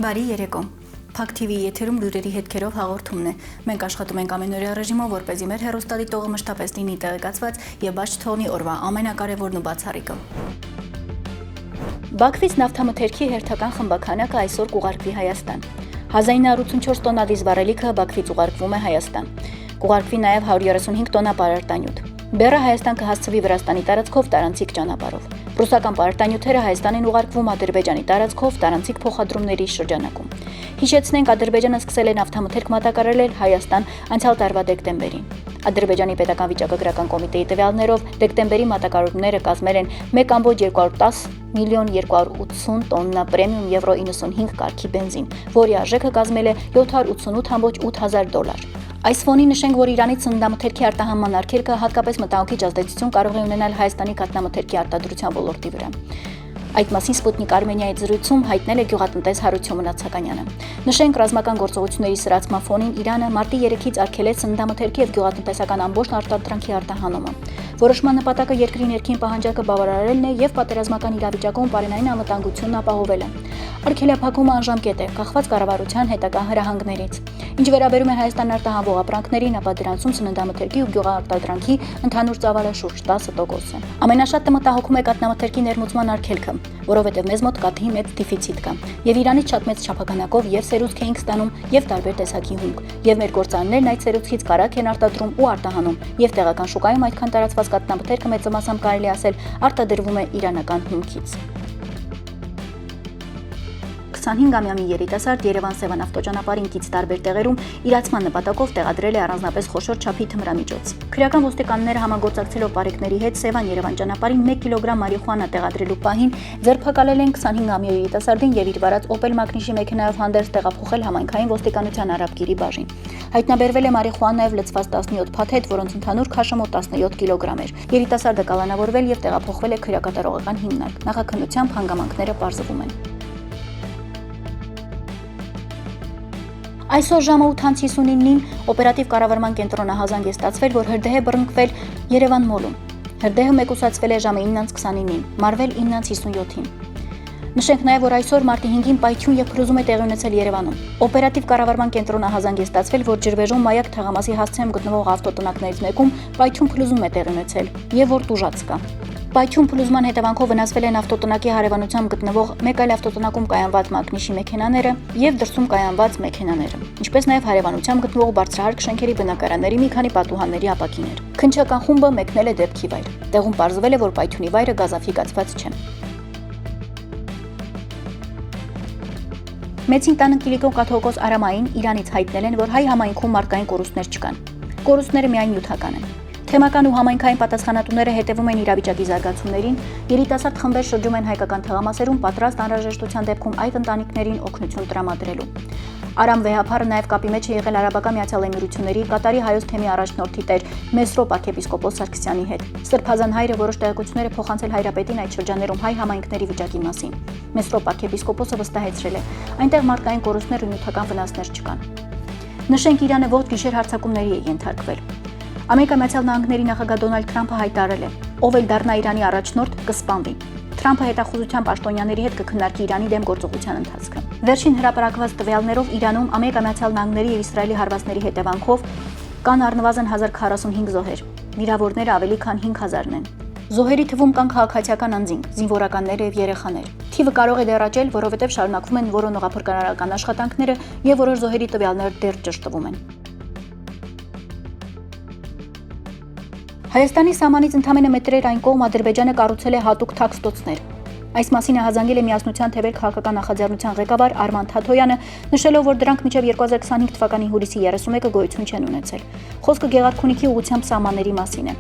Բարի երեկո։ Փակ TV եթերում լուրերի հետքերով հաղորդումն է։ Մենք աշխատում ենք ամենօրյա ռեժիմով, որպեսզի մեր հեռուստադիտողը մշտապես լինի տեղեկացված եւ բաց չթողնի օրվա ամենակարևորն ու բացառիկը։ Բաքվից նավթամթերքի հերթական խմբականակը այսօր կուղարկվի Հայաստան։ 1984 տոննա դիզվառելիքը Բաքվից ուղարկվում է Հայաստան։ Կուղարկվի նաեւ 135 տոննա պարարտանյութ։ Բեռը Հայաստան կհասցվի Վրաստանի տարածքով տարանցիկ ճանապարհով։ Ռուսական պարարտանյութերը Հայաստանին ուղարկվում Ադրբեջանի տարածքով տարանցիկ փոխադրումների շրջանակում։ Հիշեցնենք, Ադրբեջանը սկսել է նավթամթերք մատակարարել Հայաստան անցյալ տարվա դեկտեմբերին։ Ադրբեջանի պետական վիճակագրական կոմիտեի տվյալներով դեկտեմբերի մատակարարումները կազմել են 1,210 միլիոն 280 տոննա պրեմիում եվրո 95 կարգի բենզին, որի արժեքը կազմել է $788,000։ Այս ֆոնին նշենք, որ Իրանից սննդամթերքի արտահանման արգելքը հատկապես մտահոգիչ ազդեցություն կարող է ունենալ Հայաստանի կաթնամթերքի արտադրության ոլորտի վրա։ Այդ մասին Սպուտնիկ Արմենիայի զրույցում հայտնել է գյուղատնտես Հարություն Մնացականյանը։ Նշենք, ռազմական գործողությունների սրացման ֆոնին Իրանը մարտի 3-ից արգելեց սննդամթերքի եւ գյուղատնտեսական ամբողջ արտադրանքի արտահանումը։ Որոշման նպատակը երկրի ներքին պահանջարկը բավարարելն է եւ պատերազմական իրավիճակում պարենային անվտանգությունն ապահովելը։ Արգելափակումը անժամկետ է, կախված կառավարության հետագա հրահանգներից։ Ինչ վերաբերում է Հայաստան արտահանվող ապրանքներին, ապա դրանցում սննդամթերքի ու գյուղաարտադրանքի ընդհանուր ծավալը շուրջ 10% է։ Ամենաշատը մտահոգում է կաթնամթերքի ներմուծման արգելքը, որովհետև մեզ մոտ կաթի մեծ դեֆիցիտ կա, եւ Իրանից շատ մեծ չափականակով եւ սերուցք էինք ստանում եւ տարբեր տեսակի հումք, եւ մեր գործարաններն այդ սերուցքից կարագ են արտադրում ու արտահանում, եւ տեղական շուկայում այդքան տարածված կաթնամթերքը մեծամասամբ կարելի ասել արտադրվում է իրանական հումքից։ 25-ամյա մի երիտասարդ Երևան-Սևան ավտոճանապարհին կից տարբեր տեղերում իրացման նպատակով տեղադրել է առանձնապես խոշոր չափի թմրամիջոց։ Քրեական ոստիկանները համագործակցելով բարեկների հետ Սևան-Երևան ճանապարհին 1 կիլոգրամ մարիխուանա տեղադրելու պահին ձերբակալել են 25-ամյա երիտասարդին եւ իր վարած Opel Magnish-ի մեքենայով հանդերձ տեղափոխել համայնքային ոստիկանության Արաբգիրի բաժին։ Հայտնաբերվել է մարիխուանայով լցված 17 փաթեթ, որոնց ընդհանուր քաշը մոտ 17 կիլոգրամ էր։ Երիտասարդը կալանավորվել եւ տեղափոխվել է քրեակատարողական հիմնարկ։ Նախաքննությամբ հանգամանքները պարզվում են։ Այսօր ժամը 8:59-ին օպերատիվ կառավարման կենտրոնը հազանգ է ստացվել, որ հրդեհ է բռնկվել Երևան մոլում։ Հրդեհը մեկուսացվել է ժամը 9:29-ին, մարվել 9:57-ին։ Նշենք նաև, որ այսօր մարտի 5-ին պայթյուն եւ փլուզում է տեղի ունեցել Երևանում։ Օպերատիվ կառավարման կենտրոնը հազանգ է ստացվել, որ Ջրվեժում Մայակ թաղամասի հասցեում գտնվող ավտոտնակներից մեկում պայթյուն փլուզում է տեղի ունեցել եւ որ տուժած կա։ Պայթյուն փլուզման հետևանքով վնասվել են ավտոտնակի հարևանությամբ գտնվող մեկ այլ ավտոտնակում կայանված Մագնիշի մեքենաները եւ դրսում կայանված մեքենաները, ինչպես նաեւ հարևանությամբ գտնվող բարձրահարկ շենքերի բնակարանների մի քանի պատուհանների ապակիներ։ Քննչական խումբը մեկնել է դեպքի վայր։ Տեղում պարզվել է, որ պայթյունի վայրը գազաֆիկացված չէ։ Մեծին տանը Կիլիկոն կաթողիկոս Արամային Իրանից հայտնել են, որ հայ համայնքում մարդկային կորուստներ չկան։ Կորուստները միայն նյութական են։ Թեմական ու համայնքային պատասխանատուները հետևում են իրավիճակի զարգացումներին, երիտասարդ խմբեր շրջում են հայկական թղամասերում պատրաստ անհրաժեշտության դեպքում այդ ընտանիքներին օգնություն տրամադրելու։ Արամ վեհափառը նաև կապի մեջ է եղել Արաբական Միացյալ Էմիրությունների Կատարի հայոց թեմի առաջնորդի տեր Մեսրոպ arczepiskopos Սարգսյանի հետ։ Սրբազան հայրը որոշ տեղեկություններ է փոխանցել հայրապետին այդ շրջաներում հայ համայնքների վիճակի մասին։ Մեսրոպ arczepiskopos-ը վստահեցրել է, այնտեղ մարդկային կորուստներ ու նյութական վնասներ չկան։ Նշենք, Իրանը ողջ գիշեր հարձակումների է ենթարկվել։ Ամերիկայի Միացյալ Նահանգների նախագահ Դոնալդ Թրամփը հայտարարել է, ով էլ դառնա Իրանի առաջնորդ կսպանվի։ Թրամփը հետախուզության պաշտոնյաների հետ կքննարկի Իրանի դեմ գործողության ընթացքը։ Վերջին հրապարակված տվյալներով Իրանում Ամերիկայի Միացյալ Նահանգների եւ Իսրայելի հարվածների հետևանքով կան առնվազն 1045 զոհեր։ Վիրավորները ավելի քան 5000-ն են։ Զոհերի թվում կան քաղաքացիական անձինք, զինվորականներ եւ երեխաներ։ Թիվը կարող է դեռ աճել, որովհետեւ շարունակվում են որոնողափրկարարական աշխատանքները եւ որոշ զոհերի տվյալներ դեռ ճշտվում են։ Հայաստանի սահմանից ընդամենը մետրեր այն կողմ Ադրբեջանը կառուցել է հատուկ թաքստոցներ։ Այս մասին է հազանգել է Միասնության թևեր քաղաքական նախաձեռնության ղեկավար Արման Թաթոյանը, նշելով, որ դրանք մինչև 2025 թվականի հուլիսի 31-ը գոյություն չեն ունեցել։ Խոսքը Գեղարքունիքի ուղղությամբ սահմանների մասին է։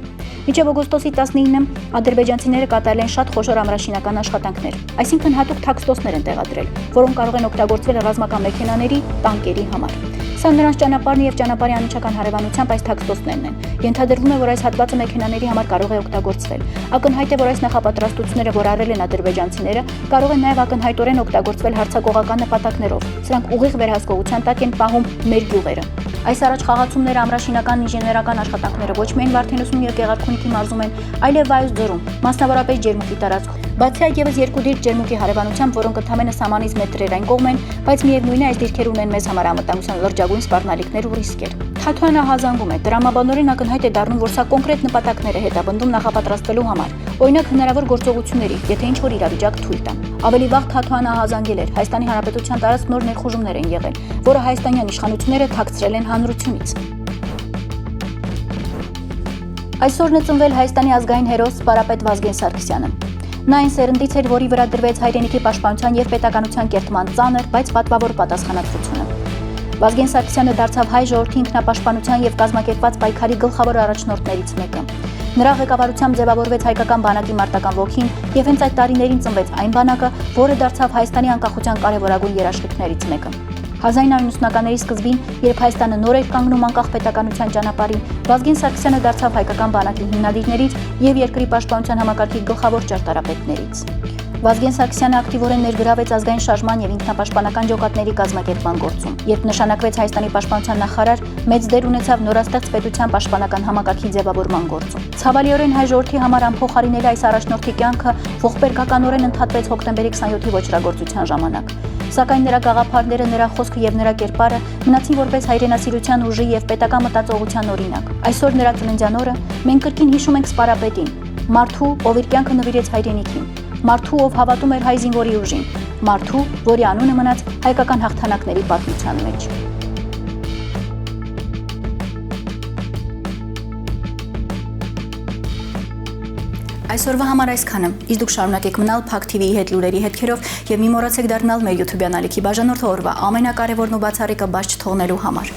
Մինչև օգոստոսի 19-ը ադրբեջանցիները կատարել են շատ խոշոր ամրաշինական աշխատանքներ, այսինքն հատուկ թաքստոսներ են տեղադրել, որոնք կարող են օգտագործվել ռազմական մեքենաների, տանկերի համար։ Սա նրանց ճանապարհն եւ ճանապարհի անմիջական հարևանությամբ այս թաքստոսներն են։ Ենթադրվում է, որ այս հատվածը մեքենաների համար կարող է օգտագործվել։ Ակնհայտ է, որ այս նախապատրաստությունները, որ արել են ադրբեջանցիները, կարող են նաեւ ակնհայտորեն օգտագործվել հարձակողական նպատակներով։ Սրանք ուղիղ վերահսկողության տակ են պահում մեր գյուղերը։ Այս առաջ խաղացումները ամրաշինական ինժեներական աշխատանքները ոչ միայն Վարդենոսում եւ Գեղարքունիքի մարզում են, այլև Վայոց ձորում, մասնավորապես Ջերմուկի տարածքում։ Բացի այդ եւս երկու դիրք Ջերմուկի հարևանությամբ, որոնք ընդամենը սահմանից մետրեր այն կողմ են, բայց միևնույն է այս դիրքերը ունեն մեծ համար անվտանգության լրջագույն սպառնալիքներ ու ռիսկեր։ Թաթոյանը հազանգում է, տրամաբանորեն ակնհայտ է դառնում, որ սա կոնկրետ նպատակներ է հետապնդում նախապատրաստվելու համար, օրինակ հնարավոր գործողությունների, եթե ինչ-որ իրավիճակ թույլ տա։ Ավելի վաղ Թաթոյանը հազանգել էր, Հայաստանի Հանրապետության տարածք նոր ներխուժումներ են եղել, որը հայաստանյան իշխանությունները թաքցրել են հանրությունից։ Այսօրն է ծնվել Հայաստանի ազգային հերոս Սպարապետ Վազգեն Սարգսյանը։ Նա այն սերնդից էր, որի վրա դրվեց հայրենիքի պաշտպանության եւ պետականության կերտման ծանր, բայց պատվավոր պատասխանատվությունը։ Վազգեն Սարգսյանը դարձավ հայ ժողովրդի ինքնապաշտպանության եւ կազմակերպված պայքարի գլխավոր առաջնորդներից մեկը։ Նրա ղեկավարությամբ ձևավորվեց հայկական բանակի մարտական ոգին եւ հենց այդ տարիներին ծնվեց այն բանակը, որը դարձավ Հայաստանի անկախության կարևորագույն երաշխիքներից մեկը։ 1990-ականների սկզբին, երբ Հայաստանը նոր էր կանգնում անկախ պետականության ճանապարհին, Վազգեն Սարգսյանը դարձավ հայկական բանակի հիմնադիրներից եւ երկրի պաշտպանության համակարգի գլխավոր ճարտարապետներից։ Վազգեն Սարգսյանը ակտիվորեն ներգրավեց ազգային շարժման եւ ինքնապաշտպանական ջոկատների կազմակերպման գործում։ Երբ նշանակվեց Հայաստանի պաշտպանության նախարար, մեծ դեր ունեցավ նորաստեղծ պետության պաշտպանական համակարգի ձևավորման գործում։ Ցավալիորեն հայ ժողովրդի համար անփոխարինելի այս առաջնորդի կյանքը ողբերգականորեն ընդհատվեց հոկտեմբերի 27-ի ոչռագործության ժամանակ։ Սակայն նրա գաղափարները, նրա խոսքը եւ նրա կերպարը մնացին որպես հայրենասիրության ուժի եւ պետական մտածողության օրինակ։ Այսօր նրա ծննդյան օրը մենք կրկին հիշում ենք Սպարապետին, մարդու, ով իր կյանքը նվիրեց հայրենիքին, մարդու, ով հավատում էր հայ զինվորի ուժին, մարդու, որի անունը մնաց հայկական հաղթանակների պատմության մեջ։ Այսօրվա համար այսքանը։ Իսկ դուք շարունակեք մնալ Փակ TV-ի հետ լուրերի հետքերով եւ մի մոռացեք դառնալ մեր YouTube-յան ալիքի բաժանորդը օրվա ամենակարևորն ու բացառիկը բաց չթողնելու համար։